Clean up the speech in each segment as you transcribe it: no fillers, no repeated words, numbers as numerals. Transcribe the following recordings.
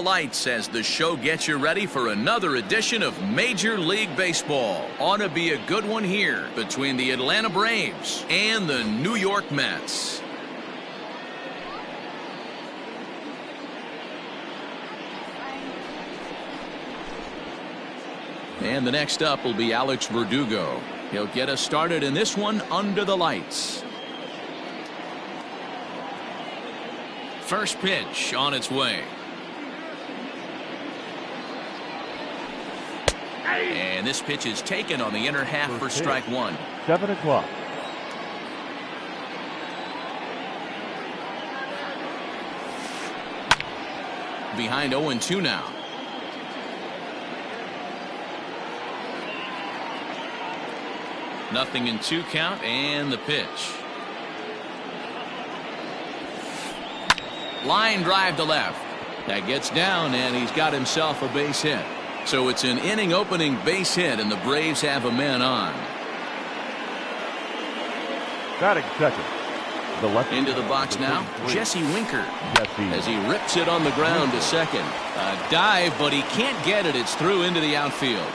Lights as the show gets you ready for another edition of Major League Baseball. Ought to be a good one here between the Atlanta Braves and the New York Mets. And the next up will be Alex Verdugo. He'll get us started in this one under the lights. First pitch on its way. And this pitch is taken on the inner half for strike one. 7 o'clock. Behind 0-2 now. Nothing in 2 count and the pitch. Line drive to left. That gets down and he's got himself a base hit. So it's an inning opening base hit and the Braves have a man on. Batting second. The left into the box now. Jesse Winker as he rips it on the ground to second. A dive, but he can't get it. It's through into the outfield.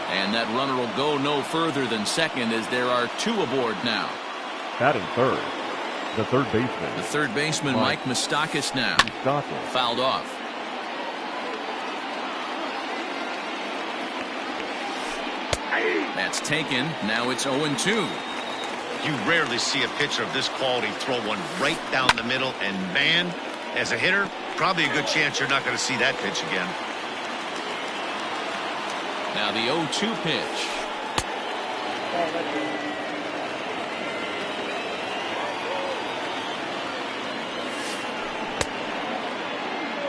And that runner will go no further than second as there are 2 aboard now. Batting third. The third baseman. The third baseman, Mike Moustakas now. Fouled off. That's taken. Now it's 0-2. You rarely see a pitcher of this quality throw one right down the middle, and man, as a hitter, probably a good chance you're not going to see that pitch again. Now the 0-2 pitch.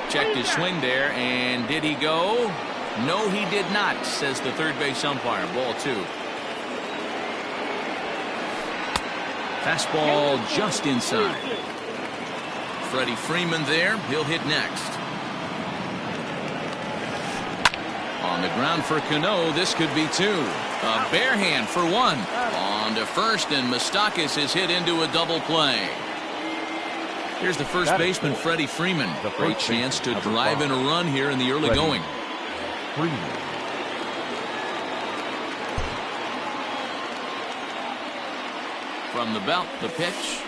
Checked his swing there, and did he go? No, he did not, says the third base umpire. Ball 2. Fastball just inside. Freddie Freeman there. He'll hit next. On the ground for Cano. This could be 2. A bare hand for 1. On to first, and Moustakas is hit into a double play. Here's the first baseman, Freddie Freeman. Great chance to drive in a run here in the early going. From the belt, the pitch.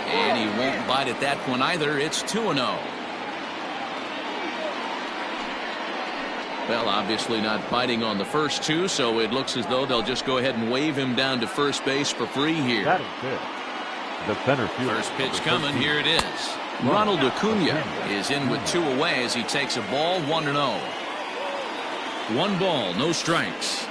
And he won't bite at that one either. It's 2-0. Well, obviously not biting on the first 2, so it looks as though they'll just go ahead and wave him down to first base for free here. That is it. The center field. First pitch coming. Here it is. Ronald Acuna is in with 2 away as he takes a ball. 1-0. 1 ball, no strikes.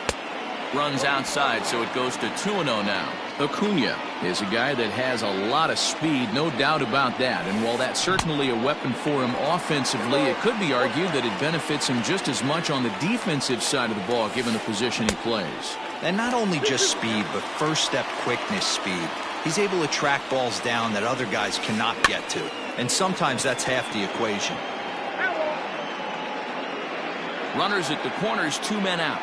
Runs outside, so it goes to 2-0 now. Acuna is a guy that has a lot of speed, no doubt about that. And while that's certainly a weapon for him offensively, it could be argued that it benefits him just as much on the defensive side of the ball, given the position he plays. And not only just speed, but first step quickness speed. He's able to track balls down that other guys cannot get to. And sometimes that's half the equation. Runners at the corners, 2 men out.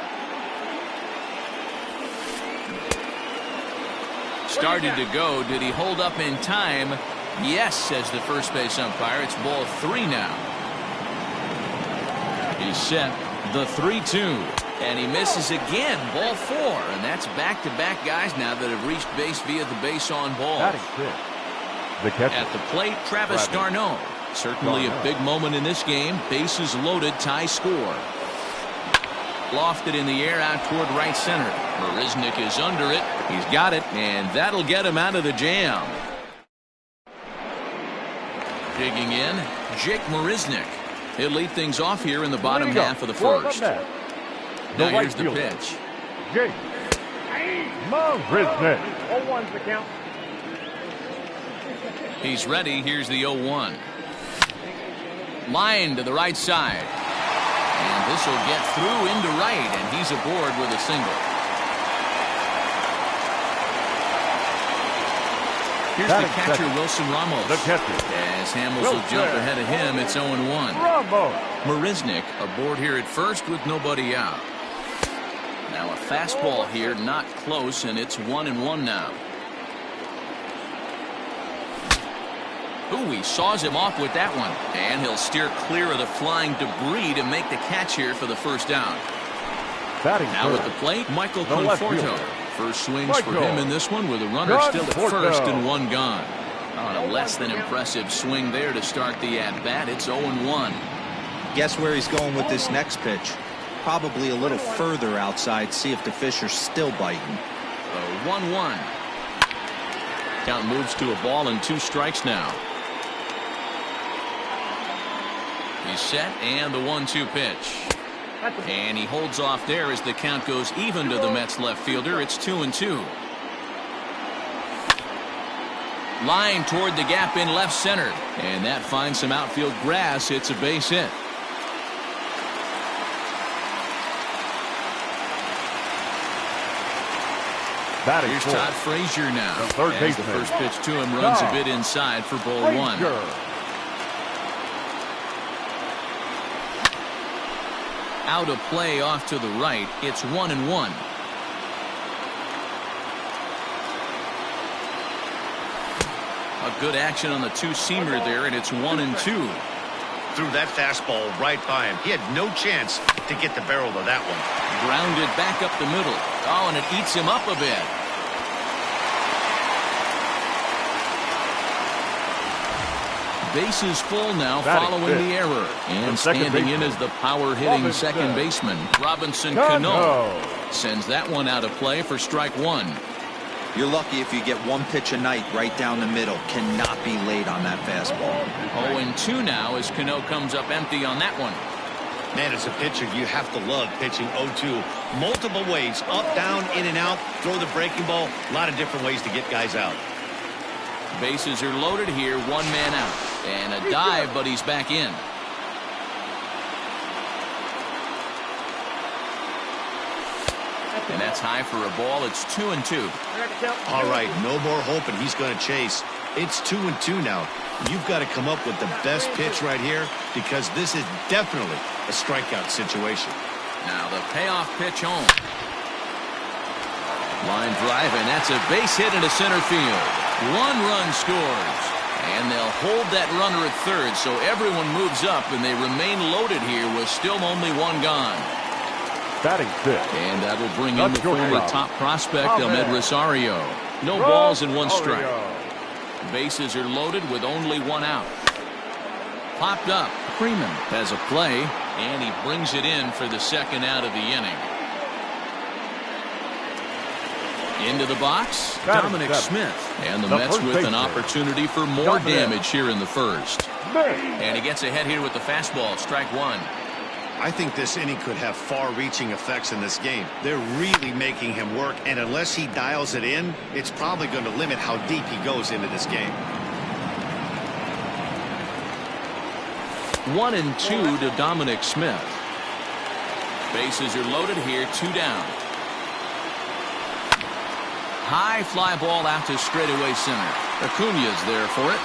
Started to go. Did he hold up in time? Yes, says the first base umpire. It's ball 3 now. He's set. The 3-2. And he misses again. Ball 4. And that's back-to-back guys now that have reached base via the base on ball. The catcher. At the plate, Travis d'Arnaud. Certainly a big moment in this game. Bases loaded, tie score. Lofted in the air out toward right center. Marisnick is under it. He's got it, and that'll get him out of the jam. Digging in, Jake Marisnick. He'll lead things off here in the bottom half of the first. Now here's the pitch. Jake Marisnick. 0-1's the count. He's ready. Here's the 0-1. Line to the right side. And this will get through into right, and he's aboard with a single. Here's the catcher, Wilson Ramos. The catcher. As Hamels will jump ahead of him, it's 0-1. Marisnick aboard here at first with nobody out. Now a fastball here, not close, and it's 1-1 now. Ooh, he saws him off with that one. And he'll steer clear of the flying debris to make the catch here for the first down. Now at the plate, Michael Conforto. First swings for him in this one with a runner still at first and one gone. On a less than impressive swing there to start the at-bat. It's 0-1. Guess where he's going with this next pitch? Probably a little further outside. See if the fish are still biting. 1-1. Count moves to a ball and 2 strikes now. He's set and the 1-2 pitch. And he holds off there as the count goes even to the Mets left fielder. It's 2-2. Line toward the gap in left center. And that finds some outfield grass. It's a base hit. Here's Todd Frazier now. As the first pitch to him runs a bit inside for ball 1. Out of play off to the right. It's 1-1. A good action on the two-seamer there, and it's 1-2. Threw that fastball right by him. He had no chance to get the barrel of that one. Grounded back up the middle. Oh, and it eats him up a bit. Bases full now following the error. And standing in is the power-hitting second baseman, Robinson Cano. Sends that one out of play for strike 1. You're lucky if you get one pitch a night right down the middle. Cannot be late on that fastball. 0-2 now as Cano comes up empty on that one. Man, as a pitcher, you have to love pitching 0-2. Multiple ways, up, down, in and out, throw the breaking ball. A lot of different ways to get guys out. Bases are loaded here, 1 man out. And a dive, but he's back in. And that's high for a ball. It's 2-2. All right, no more hoping he's going to chase. It's 2-2 now. You've got to come up with the best pitch right here because this is definitely a strikeout situation. Now the payoff pitch home. Line drive, and that's a base hit into center field. 1 run scores. And they'll hold that runner at third, so everyone moves up, and they remain loaded here with still only 1 gone. Batting 6. And that'll bring in the former top prospect, Ahmed Rosario. No balls and 1 strike. Bases are loaded with only 1 out. Popped up. Freeman has a play, and he brings it in for the second out of the inning. Into the box, Dominic Smith. And the Mets with an opportunity for more damage here in the first. And he gets ahead here with the fastball, strike 1. I think this inning could have far-reaching effects in this game. They're really making him work, and unless he dials it in, it's probably going to limit how deep he goes into this game. 1-2 to Dominic Smith. Bases are loaded here, 2 down. High fly ball out to straightaway center. Acuña's there for it.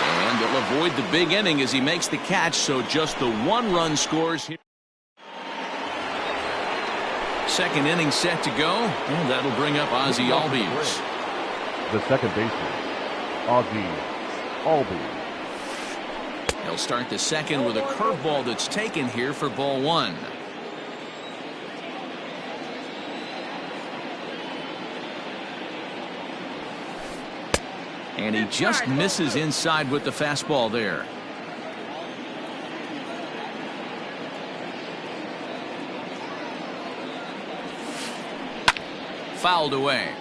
And they'll avoid the big inning as he makes the catch, so just the 1 run scores here. Second inning set to go, and that'll bring up Ozzie Albies. The second baseman, Ozzie Albies. He'll start the second with a curveball that's taken here for ball 1. And he just misses inside with the fastball there. Fouled away.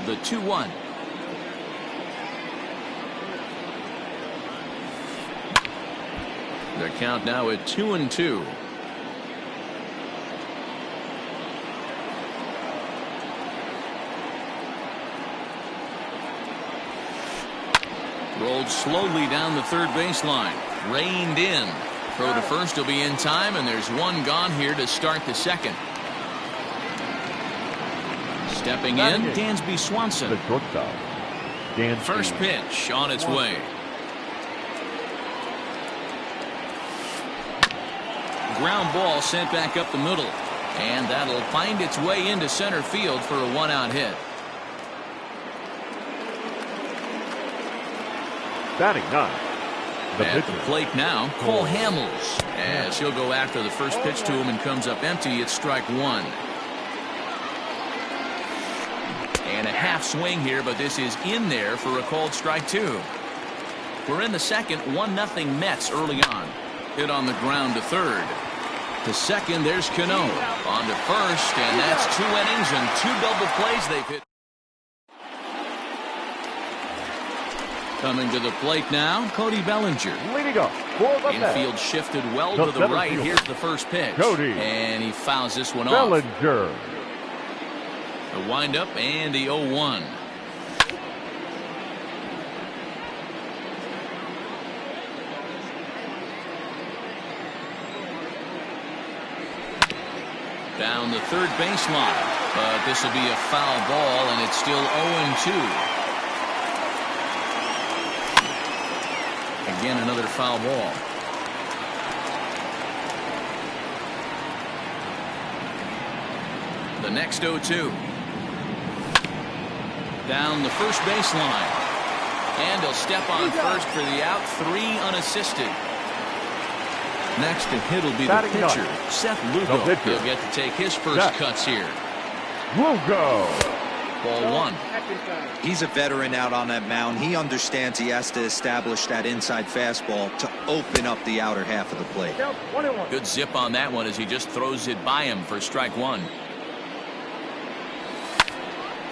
The 2-1. The count now at 2-2. Rolled slowly down the third baseline. Reined in. Throw to first will be in time, and there's 1 gone here to start the second. Stepping in, Dansby Swanson. The shortstop, Dansby. First pitch on its way. Ground ball sent back up the middle. And that'll find its way into center field for a one-out hit. Batting ninth. At the plate now, Cole Hamels. As he'll go after the first pitch to him and comes up empty, it's strike one. And a half swing here, but this is in there for a called strike two. We're in the second, 1-0 Mets early on. Hit on the ground to third. To second, there's Cano. On to first, and that's 2 innings and 2 double plays they've hit. Coming to the plate now, Cody Bellinger. Leading up for the Mets. Infield shifted well to the right. Here's the first pitch. Cody. And he fouls this one off. Bellinger. The windup and the 0-1. Down the third baseline. But this will be a foul ball, and it's still 0-2. Again, another foul ball. The next 0-2. Down the first baseline. And he'll step on first for the out. 3 unassisted. Next to hit will be the pitcher, Seth Lugo. He'll get to take his first cuts here. Lugo. Ball one. He's a veteran out on that mound. He understands he has to establish that inside fastball to open up the outer half of the plate. Good zip on that one as he just throws it by him for strike one.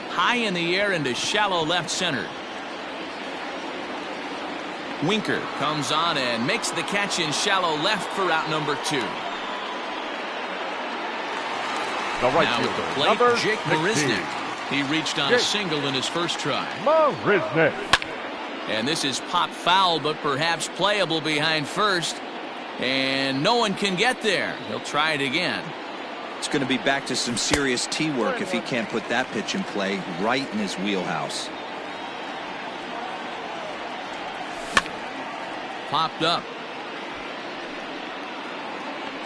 High in the air into shallow left center. Winker comes on and makes the catch in shallow left for out number 2. The right now fielder, at the plate, number Jake 16. Marisnick. He reached on a single in his first try. Marisnick. And this is pop foul, but perhaps playable behind first. And no one can get there. He'll try it again. It's going to be back to some serious tee work if he can't put that pitch in play right in his wheelhouse. Popped up.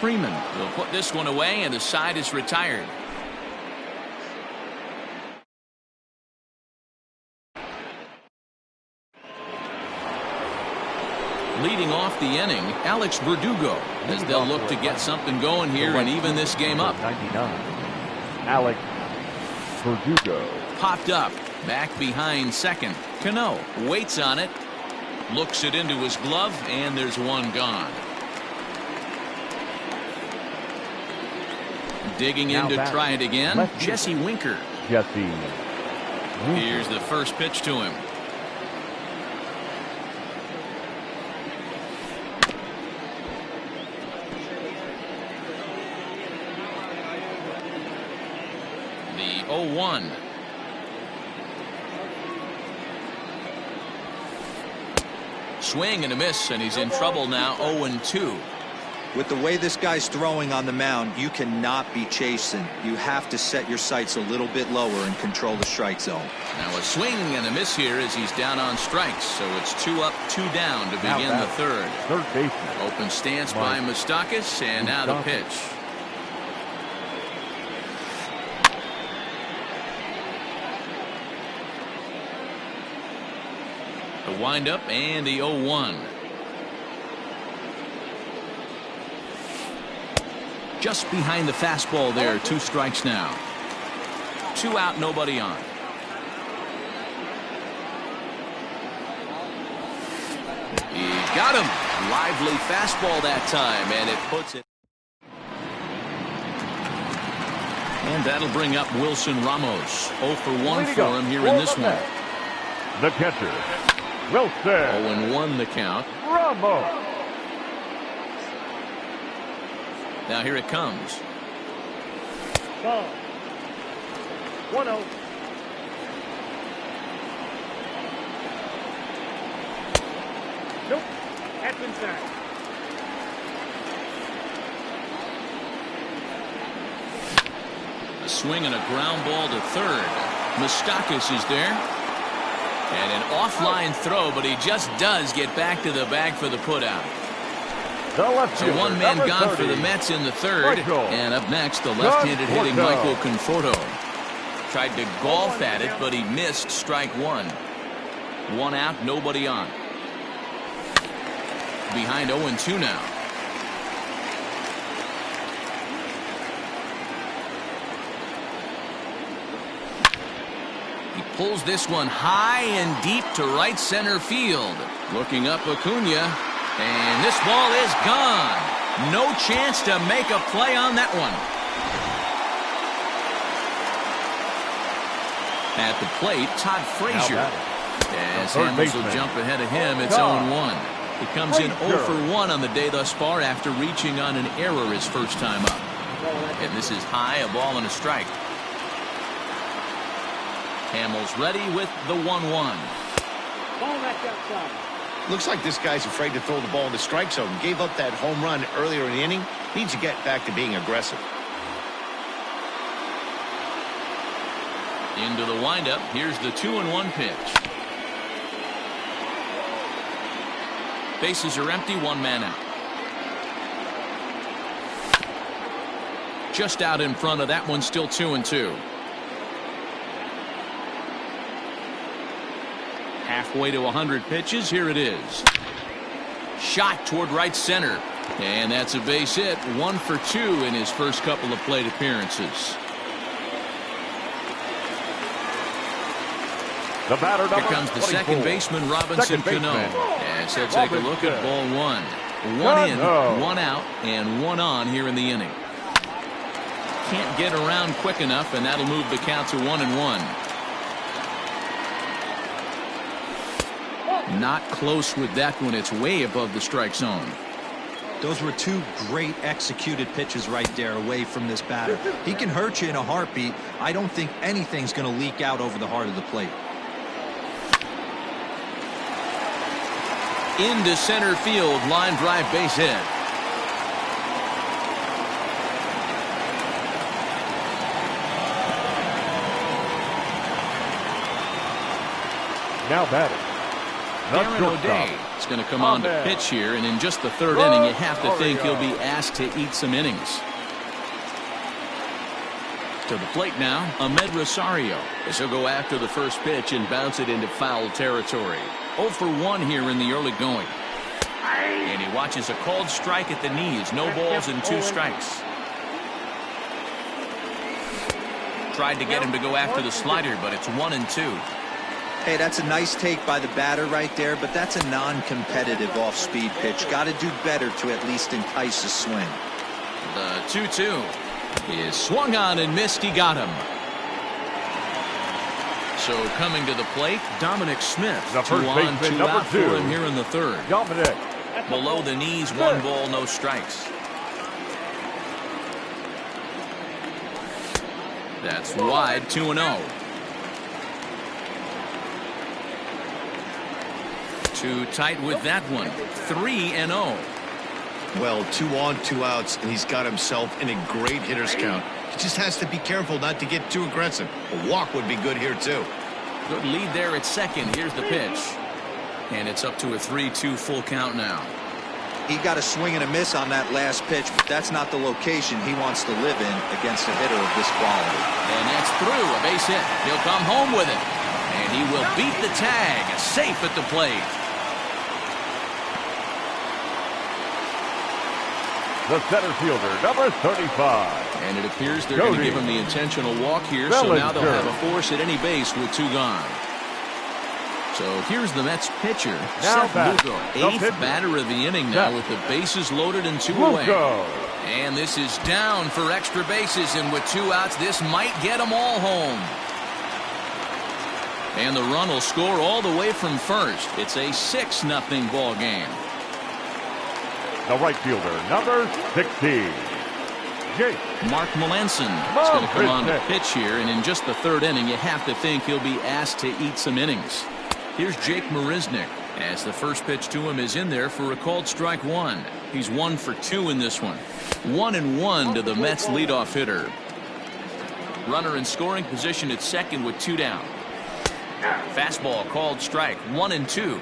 Freeman will put this one away, and the side is retired. Leading off the inning, Alex Verdugo, as they'll look to get something going here and even this game up. 99. Alex Verdugo. Popped up, back behind second. Cano waits on it, looks it into his glove, and there's one gone. Digging in to try it again, Jesse Winker. Jesse Winker. Here's the first pitch to him. The 0-1. Swing and a miss, and he's in trouble now. 0-2. With the way this guy's throwing on the mound, you cannot be chasing. You have to set your sights a little bit lower and control the strike zone. Now a swing and a miss here as he's down on strikes. So it's 2 up, 2 down to begin the third. Third baseman. Open stance by Moustakas, and now the pitch. The windup and the 0-1. Just behind the fastball there. 2 strikes now. 2 out, nobody on. He got him. Lively fastball that time, and it puts it. And that'll bring up Wilson Ramos. 0 for 1 for him here in this one. The catcher, Wilson. 0-1 the count. Ramos. Now here it comes. Ball. 1-0. Nope. That's inside. A swing and a ground ball to third. Moustakas is there. And an offline throw, but he just does get back to the bag for the putout. The left So fielder, one man number gone 30. for the Mets in the third. Michael. And up next, the left-handed hitting Conforto. Michael Conforto. Tried to golf at it, but he missed strike one. One out, nobody on. Behind 0-2 now. He pulls this one high and deep to right center field. Looking up Acuna, and this ball is gone. No chance to make a play on that one. At the plate, Todd Frazier. As Hamels will jump ahead of him, it's 0-1. He comes in 0 for 1 on the day thus far after reaching on an error his first time up. And this is high, a ball and a strike. Hamels ready with the 1-1. Ball back outside. Looks like this guy's afraid to throw the ball in the strike zone. Gave up that home run earlier in the inning. Needs to get back to being aggressive. Into the windup. Here's the 2-1 pitch. Bases are empty, one man out. Just out in front of that one, still 2-2. Halfway to 100 pitches, here it is. Shot toward right center. And that's a base hit, 1 for 2 in his first couple of plate appearances. The batter, Here comes the 24. Second baseman, Robinson Cano. As he'll take a look at ball one. One in, one out, and one on here in the inning. Can't get around quick enough, and that'll move the count to 1-1. Not close with that one. It's way above the strike zone. Those were two great executed pitches right there away from this batter. He can hurt you in a heartbeat. I don't think anything's going to leak out over the heart of the plate. Into center field, line drive, base hit. Now batting. Aaron O'Day is going to come on to pitch here, and in just the third inning, you have to think he'll be asked to eat some innings. To the plate now, Ahmed Rosario, as he'll go after the first pitch and bounce it into foul territory. 0 for 1 here in the early going. And he watches a called strike at the knees. No balls and 2 strikes. Tried to get him to go after the slider, but it's 1-2. Hey, that's a nice take by the batter right there, but that's a non-competitive off-speed pitch. Got to do better to at least entice a swing. The 2-2 is swung on and missed. He got him. So coming to the plate, Dominic Smith. The 2 first on, baseman, 2 number out 2. for him here in the third. Dominic. Below the knees, 1 ball, no strikes. That's wide, 2-0. 2 tight with that one. 3-0. Well, 2 on, 2 outs, and he's got himself in a great hitter's count. He just has to be careful not to get too aggressive. A walk would be good here, too. Good lead there at second. Here's the pitch. And it's up to a 3-2 full count now. He got a swing and a miss on that last pitch, but that's not the location he wants to live in against a hitter of this quality. And that's through, a base hit. He'll come home with it. And he will beat the tag. Safe at the plate. The center fielder, number 35. And it appears they're going to give him the intentional walk here, so now they'll have a force at any base with 2 gone. So here's the Mets pitcher, Now Seth Lugo, 8th batter of the inning now with the bases loaded and 2 away. And this is down for extra bases, and with 2 outs, this might get them all home. And the run will score all the way from first. It's a 6-0 ball game. The right fielder, number 16. Jake. Mark Melanson is going to come on to pitch here, and in just the third inning, you have to think he'll be asked to eat some innings. Here's Jake Marisnick, as the first pitch to him is in there for a called strike 1. He's 1 for 2 in this one. 1-1 to the Mets leadoff hitter. Runner in scoring position at second with 2 down. Fastball called strike, 1-2.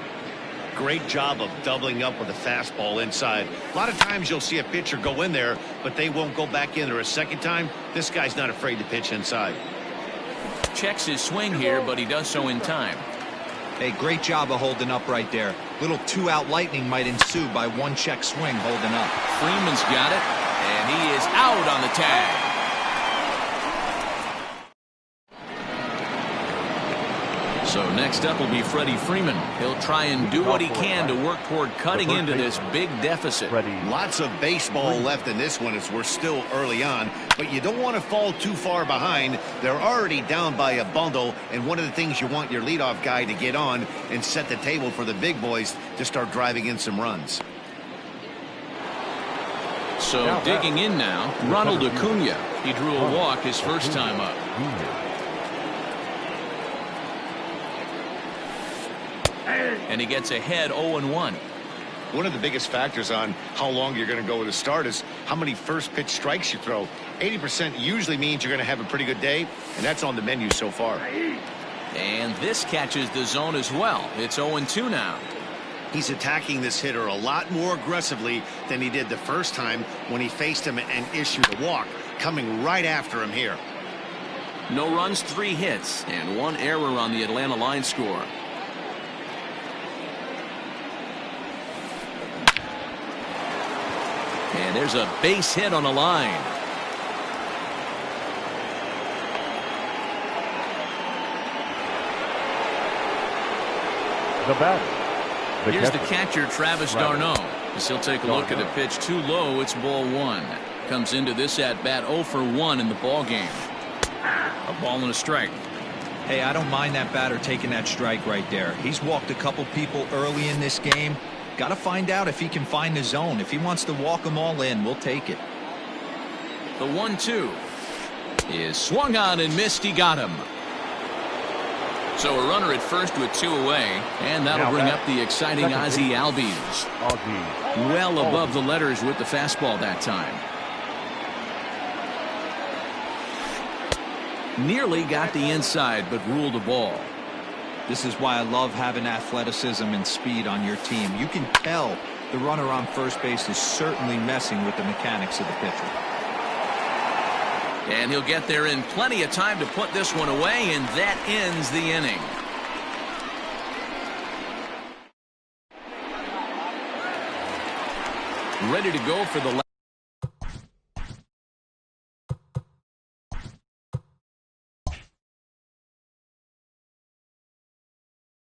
Great job of doubling up with a fastball inside. A lot of times you'll see a pitcher go in there, but they won't go back in there a second time. This guy's not afraid to pitch inside. Checks his swing here, but he does so in time. Hey, great job of holding up right there. Little two-out lightning might ensue by one check swing holding up. Freeman's got it, and he is out on the tag. So next up will be Freddie Freeman. He'll try and do what he can to work toward cutting into this big deficit. Lots of baseball left in this one as we're still early on, but you don't want to fall too far behind. They're already down by a bundle, and one of the things you want your leadoff guy to get on and set the table for the big boys to start driving in some runs. So digging in now, Ronald Acuna. He drew a walk his first time up. And he gets ahead 0-1. One of the biggest factors on how long you're going to go with a start is how many first pitch strikes you throw. 80% usually means you're going to have a pretty good day, and that's on the menu so far. And this catches the zone as well. It's 0-2 now. He's attacking this hitter a lot more aggressively than he did the first time when he faced him and issued a walk, coming right after him here. No runs, 3 hits, and 1 error on the Atlanta line score. And there's a base hit on the line. The batter. Here's the catcher, Travis d'Arnaud. As he'll take a look at a pitch too low. It's ball 1. Comes into this at bat 0 for 1 in the ball game. A ball and a strike. Hey, I don't mind that batter taking that strike right there. He's walked a couple people early in this game. Got to find out if he can find the zone. If he wants to walk them all in, we'll take it. The 1-2 is swung on and missed. He got him. So a runner at first with 2 away, and that'll bring up the exciting Ozzie Albies. Well above the letters with the fastball that time. Nearly got the inside, but ruled a ball. This is why I love having athleticism and speed on your team. You can tell the runner on first base is certainly messing with the mechanics of the pitcher. And he'll get there in plenty of time to put this one away, and that ends the inning. Ready to go for the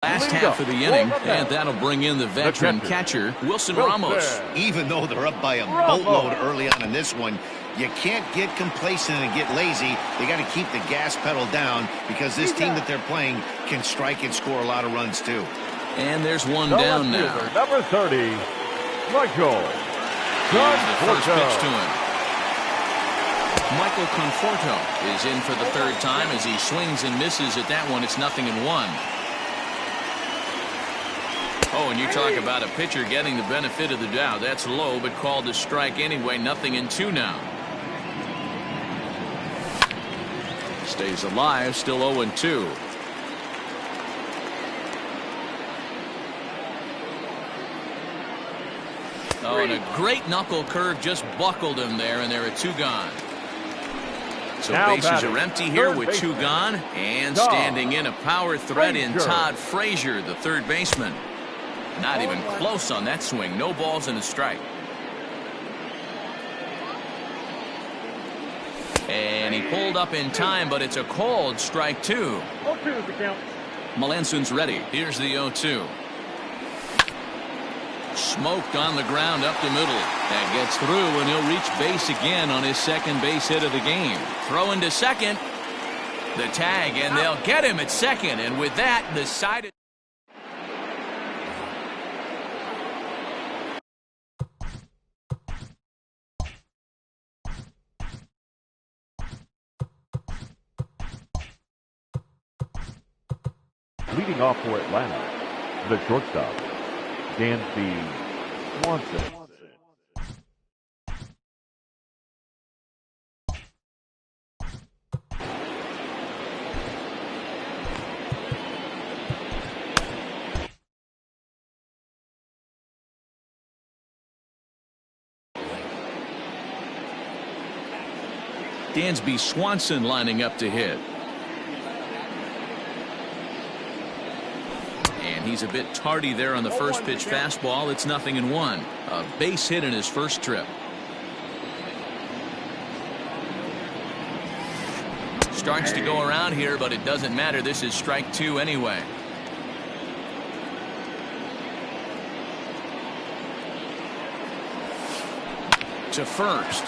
last half of the inning, and that'll bring in the veteran catcher, Wilson Ramos. Even though they're up by a boatload early on in this one, you can't get complacent and get lazy. They got to keep the gas pedal down because this team that they're playing can strike and score a lot of runs too. And there's one down now. Number 30, Michael. Here's the first pitch to him. Michael Conforto is in for the 3rd time as he swings and misses at that one. It's 0-1. Oh, and you talk about a pitcher getting the benefit of the doubt. That's low, but called a strike anyway. 0-2 now. Stays alive, still 0-2. Oh, and a great knuckle curve just buckled him there, and there are 2 gone. So bases are empty here with 2 gone, and standing in a power threat in Todd Frazier, the 3rd baseman. Not even close on that swing. No balls and a strike. And he pulled up in time, but it's a called strike 2. Melanson's ready. Here's the 0-2. Smoked on the ground up the middle. That gets through, and he'll reach base again on his 2nd base hit of the game. Throwing to second. The tag, and they'll get him at second. And with that, the side. Leading off for Atlanta, the shortstop, Dansby Swanson. Dansby Swanson lining up to hit. And he's a bit tardy there on the first pitch fastball. It's 0-1. A base hit in his first trip. Starts to go around here, but it doesn't matter. This is strike 2 anyway. To first.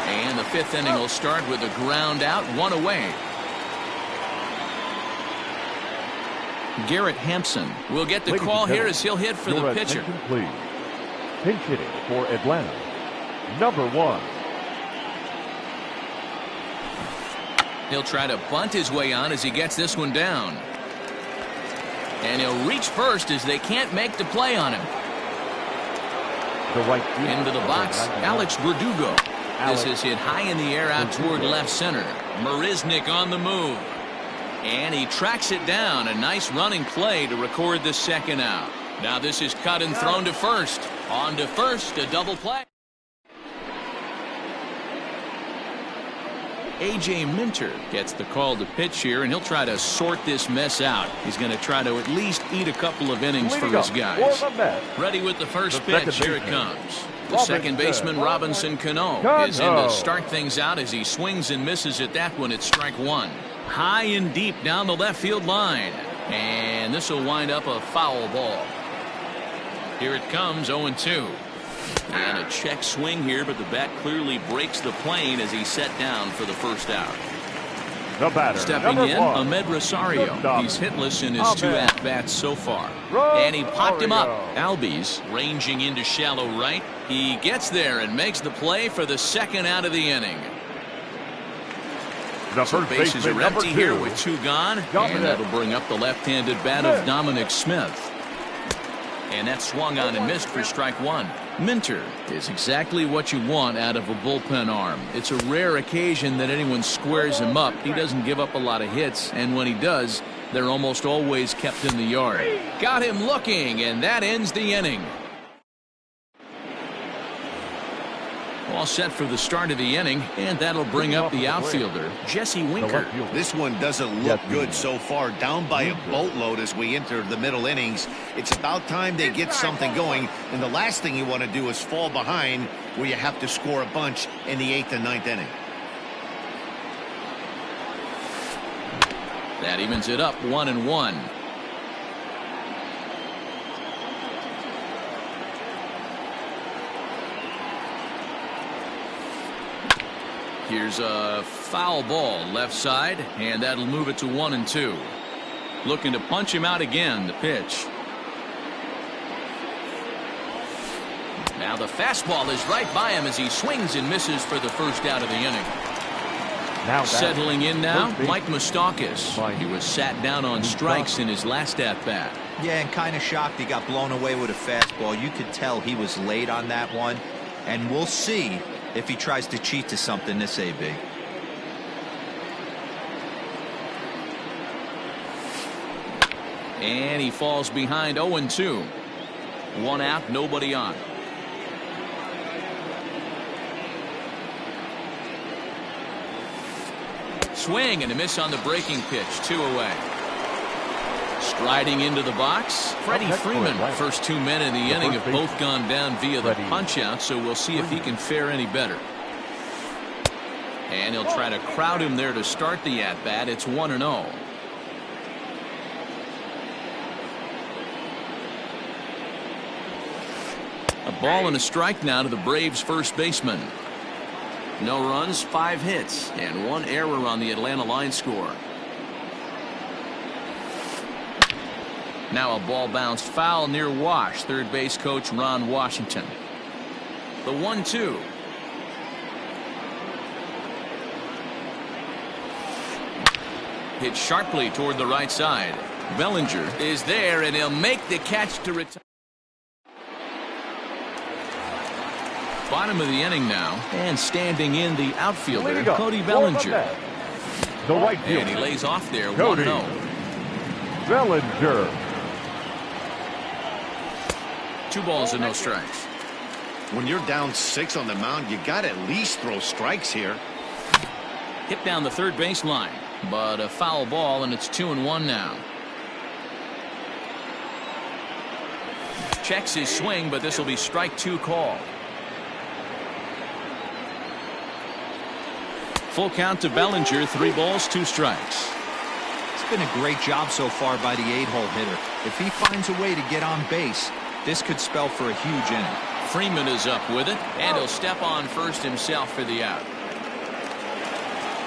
And the 5th inning will start with a ground out, 1 away. Garrett Hampson will get the call here as he'll hit for the pitcher. Please. Pinch hitting for Atlanta, number 1. He'll try to bunt his way on as he gets this one down. And he'll reach first as they can't make the play on him. Into the box, Alex Verdugo. This is hit high in the air out toward left center. Marisnick on the move. And he tracks it down. A nice running play to record the second out. Now this is cut and thrown to first. On to first, a double play. A.J. Minter gets the call to pitch here, and he'll try to sort this mess out. He's going to try to at least eat a couple of innings for his guys. Ready with the first pitch. Here it comes. The second baseman, Robinson Cano, is in to start things out as he swings and misses at that one. It's strike 1. High and deep down the left field line. And this will wind up a foul ball. Here it comes, 0-2. And a check swing here, but the bat clearly breaks the plane as he's set down for the first out. The batter, stepping in, Ahmed Rosario. He's hitless in his 2 at-bats so far. And he popped him up. Albies ranging into shallow right. He gets there and makes the play for the second out of the inning. So bases are empty here with 2 gone. And that'll bring up the left-handed bat of Dominic Smith. And that swung on and missed for strike 1. Minter is exactly what you want out of a bullpen arm. It's a rare occasion that anyone squares him up. He doesn't give up a lot of hits, and when he does, they're almost always kept in the yard. Got him looking, and that ends the inning. All set for the start of the inning, and that'll bring up the outfielder, Jesse Winker. This one doesn't look good so far. Down by a boatload as we enter the middle innings. It's about time they get something going, and the last thing you want to do is fall behind where you have to score a bunch in the 8th and 9th inning. That evens it up, 1-1. Here's a foul ball left side, and that'll move it to 1-2. Looking to punch him out again, the pitch. Now the fastball is right by him as he swings and misses for the first out of the inning. Now settling in now, Mike Moustakas. He was sat down on strikes in his last at-bat. Yeah, and kind of shocked he got blown away with a fastball. You could tell he was late on that one, and we'll see if he tries to cheat to something this AB. And he falls behind 0-2. 1 out, nobody on. Swing and a miss on the breaking pitch. 2 away. Striding into the box, Freddie Freeman. First 2 men in the inning have both gone down via the punch-out, so we'll see if he can fare any better. And he'll try to crowd him there to start the at-bat. It's 1-0. A ball and a strike now to the Braves' first baseman. No runs, 5 hits, and 1 error on the Atlanta line score. Now a ball bounced foul near Wash. Third base coach Ron Washington. The 1-2. Hit sharply toward the right side. Bellinger is there, and he'll make the catch to retire. Bottom of the inning now, and standing in the outfielder, Cody Bellinger. And he lays off there, 1-0. Bellinger. 2 balls and no strikes. When you're down 6 on the mound, you got to at least throw strikes here. Hit down the third baseline, but a foul ball, and it's 2-1 now. Checks his swing, but this will be strike 2 called. Full count to Bellinger, 3 balls, 2 strikes. It's been a great job so far by the 8-hole hitter. If he finds a way to get on base, this could spell for a huge inning. Freeman is up with it, and he'll step on first himself for the out.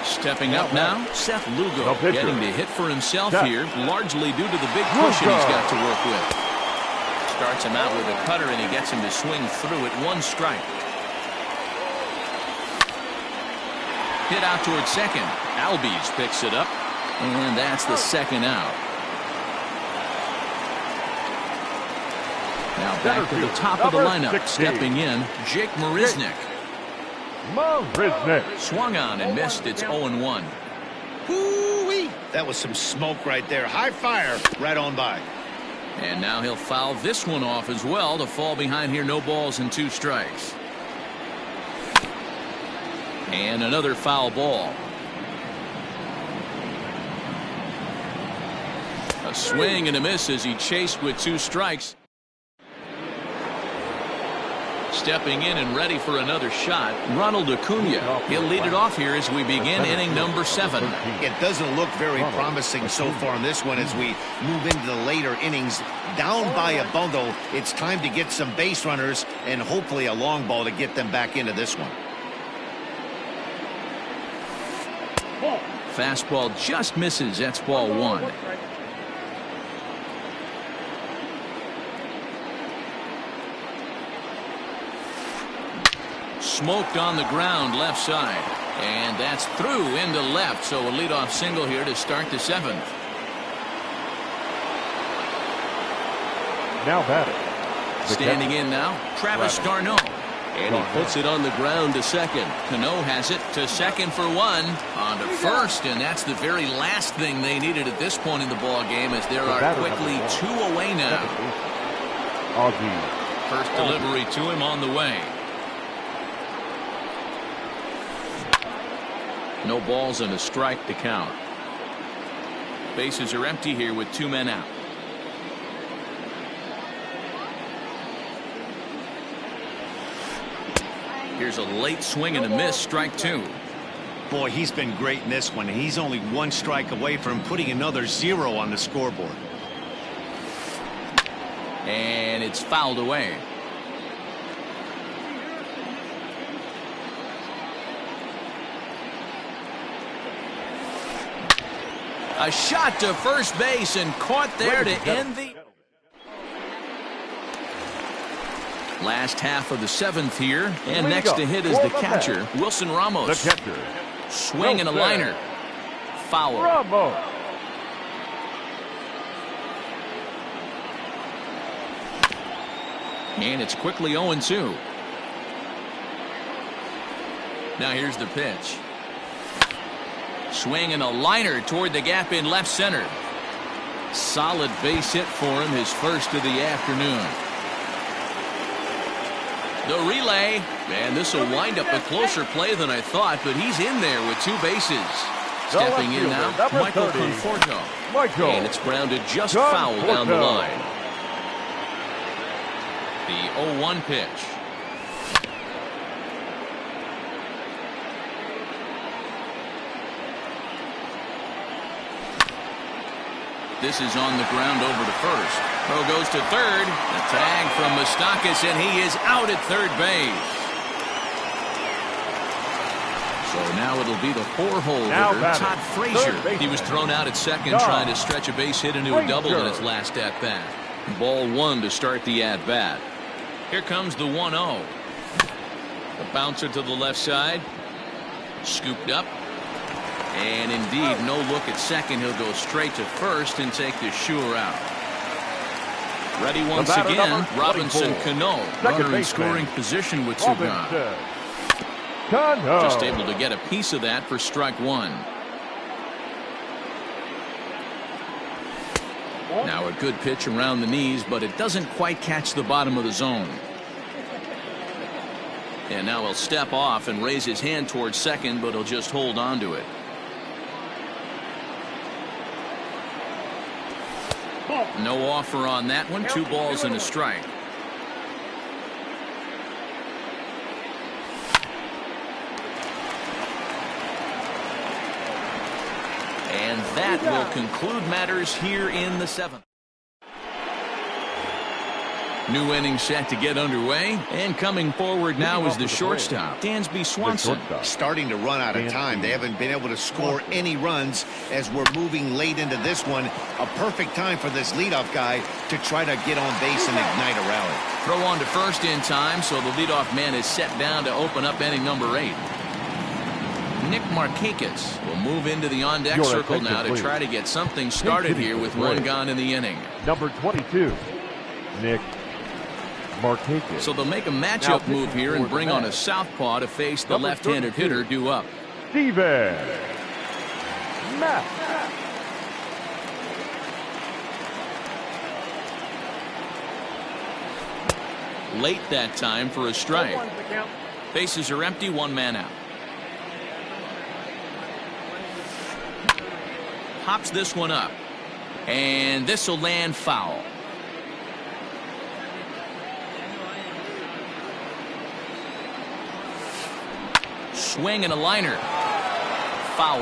Stepping up now, Seth Lugo getting the hit for himself here, largely due to the big cushion he's got to work with. Starts him out with a cutter, and he gets him to swing through at 1 strike. Hit out towards second. Albies picks it up, and that's the second out. Now back to the top of the lineup. Stepping in, Jake Marisnick. Swung on and missed. It's 0-1. Woo-wee. That was some smoke right there. High fire right on by. And now he'll foul this one off as well to fall behind here. No balls and 2 strikes. And another foul ball. A swing and a miss as he chased with 2 strikes. Stepping in and ready for another shot, Ronald Acuna. He'll lead it off here as we begin inning number 7. It doesn't look very promising so far in this one as we move into the later innings. Down by a bundle, it's time to get some base runners and hopefully a long ball to get them back into this one. Fastball just misses. That's ball 1. Smoked on the ground left side, and that's through into left, so a leadoff single here to start the 7th. Now batting. Standing in now, Travis d'Arnaud, and he puts it on the ground to second. Cano has it to second for 1, on to first, and that's the very last thing they needed at this point in the ball game, as there are quickly 2 away now. First delivery to him on the way. No balls and a strike to count. Bases are empty here with 2 men out. Here's a late swing and a miss, strike 2. Boy, he's been great in this one. He's only 1 strike away from putting another 0 on the scoreboard. And it's fouled away. A shot to first base and caught there to end the last half of the 7th here. And next to hit is the catcher, Wilson Ramos. The catcher. Swing and a liner. Foul. Ramos. And it's quickly 0-2. Now here's the pitch. Swing and a liner toward the gap in left center. Solid base hit for him, his first of the afternoon. The relay, and this will wind up a closer play than I thought, but he's in there with 2 bases. Stepping in now, Michael Conforto. And it's grounded just foul down the line. The 0-1 pitch. This is on the ground over to first. Throw goes to third. The tag from Moustakas, and he is out at third base. So now it'll be the 4-hole hitter, Todd Frazier. He was thrown out at second trying to stretch a base hit into a double in his last at-bat. Ball 1 to start the at-bat. Here comes the 1-0. The bouncer to the left side. Scooped up. And indeed, no look at second. He'll go straight to first and take the sure out. Ready once again, Robinson Cano. Runner in scoring position with 2 gone. Just able to get a piece of that for strike 1. Now a good pitch around the knees, but it doesn't quite catch the bottom of the zone. And now he'll step off and raise his hand towards second, but he'll just hold on to it. No offer on that one. 2 balls and a strike. And that will conclude matters here in the 7th. New inning set to get underway, and coming forward now is the shortstop, Dansby Swanson. Starting to run out of time. They haven't been able to score any runs as we're moving late into this one. A perfect time for this leadoff guy to try to get on base and ignite a rally. Throw on to first in time, so the leadoff man is set down to open up inning number 8. Nick Markakis will move into the on-deck circle now to try to get something started here with 1 gone in the inning. Number 22, Nick Markakis. So they'll make a matchup move here and bring on a southpaw to face the left-handed hitter due up. Steven Matt. Late that time for a strike. Bases are empty, 1 man out. Hops this one up, and this will land foul. Swing and a liner. Foul.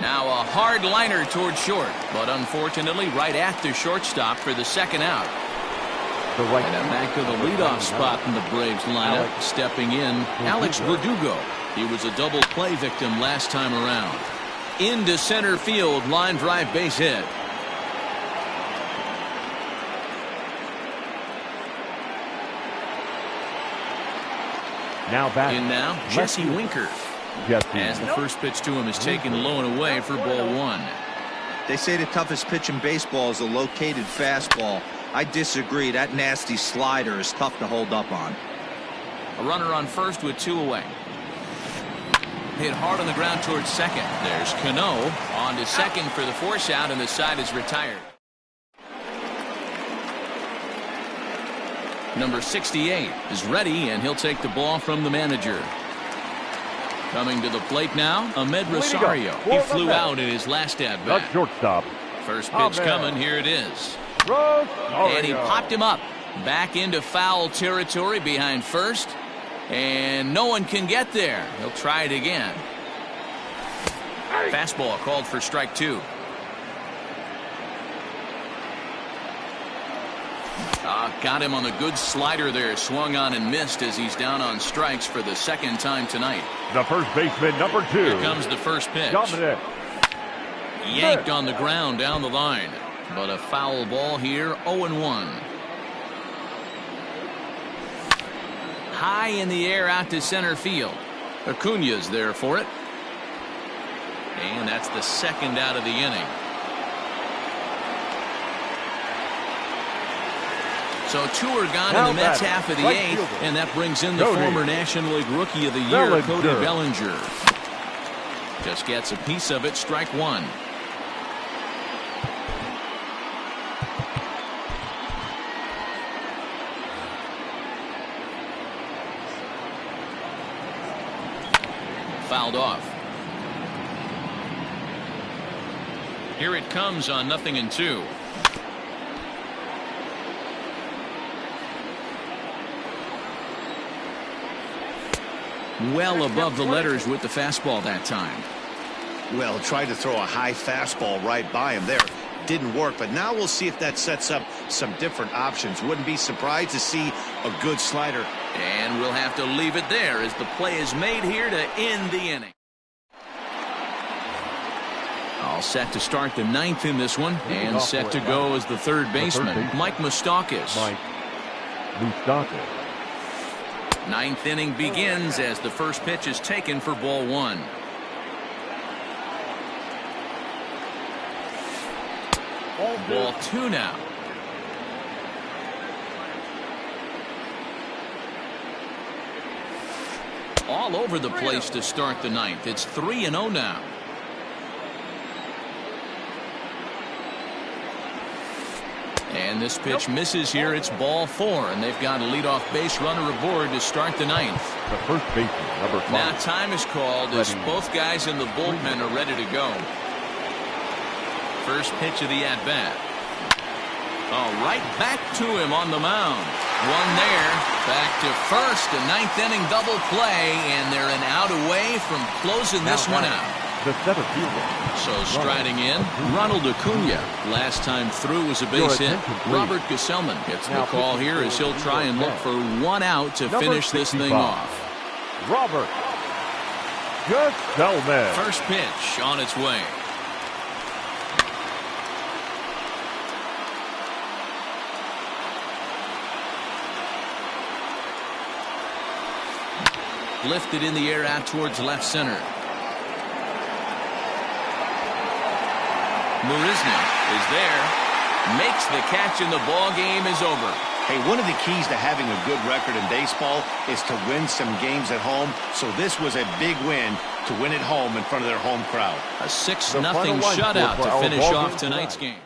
Now a hard liner toward short, but unfortunately right at the shortstop for the 2nd out. And back to the leadoff spot in the Braves lineup. Stepping in, Alex Verdugo. He was a double play victim last time around. Into center field, line drive base hit. Now back. In now, Jesse Winker. As the first pitch to him is taken low and away for ball 1. They say the toughest pitch in baseball is a located fastball. I disagree. That nasty slider is tough to hold up on. A runner on first with 2 away. Hit hard on the ground towards second. There's Cano on to second for the force out, and the side is retired. Number 68 is ready, and he'll take the ball from the manager. Coming to the plate now, Ahmed Rosario. He flew out in his last at-bat. Shortstop. First pitch coming. Here it is. And he popped him up. Back into foul territory behind first. And no one can get there. He'll try it again. Fastball called for strike 2. Got him on the good slider there. Swung on and missed as he's down on strikes for the 2nd time tonight. The first baseman, number 2. Here comes the first pitch. Dominic. Yanked on the ground down the line. But a foul ball here, 0-1. High in the air out to center field. Acuna's there for it. And that's the 2nd out of the inning. So 2 are gone in the Mets half of the 8th, and that brings in the former National League Rookie of the Year, Cody Bellinger. Just gets a piece of it, strike 1. Fouled off. Here it comes on 0-2. Well above the letters with the fastball that time. Well, tried to throw a high fastball right by him there. Didn't work, but now we'll see if that sets up some different options. Wouldn't be surprised to see a good slider. And we'll have to leave it there as the play is made here to end the inning. All set to start the 9th in this one, and set to go as the 3rd baseman, Mike Moustakas. 9th inning begins as the first pitch is taken for ball 1. Ball 2 now. All over the place to start the 9th. It's 3-0 now. And this pitch misses here. It's ball 4, and they've got a leadoff base runner aboard to start the 9th. The first baseman, number 5. Now time is called as both guys in the bullpen are ready to go. First pitch of the at-bat. Oh, right back to him on the mound. One there. Back to first. A 9th inning double play, and they're an out away from closing this one out. The 7th fielder. So striding in, Ronald Acuna. Last time through was a base hit. Robert Gesellman gets the call here as he'll try and look for one out to finish this thing off. Robert Gesellman. First pitch on its way. Lifted in the air out towards left center. Marisnik is there, makes the catch, and the ball game is over. Hey, one of the keys to having a good record in baseball is to win some games at home. So this was a big win to win at home in front of their home crowd. A 6-0 shutout to finish off tonight's game.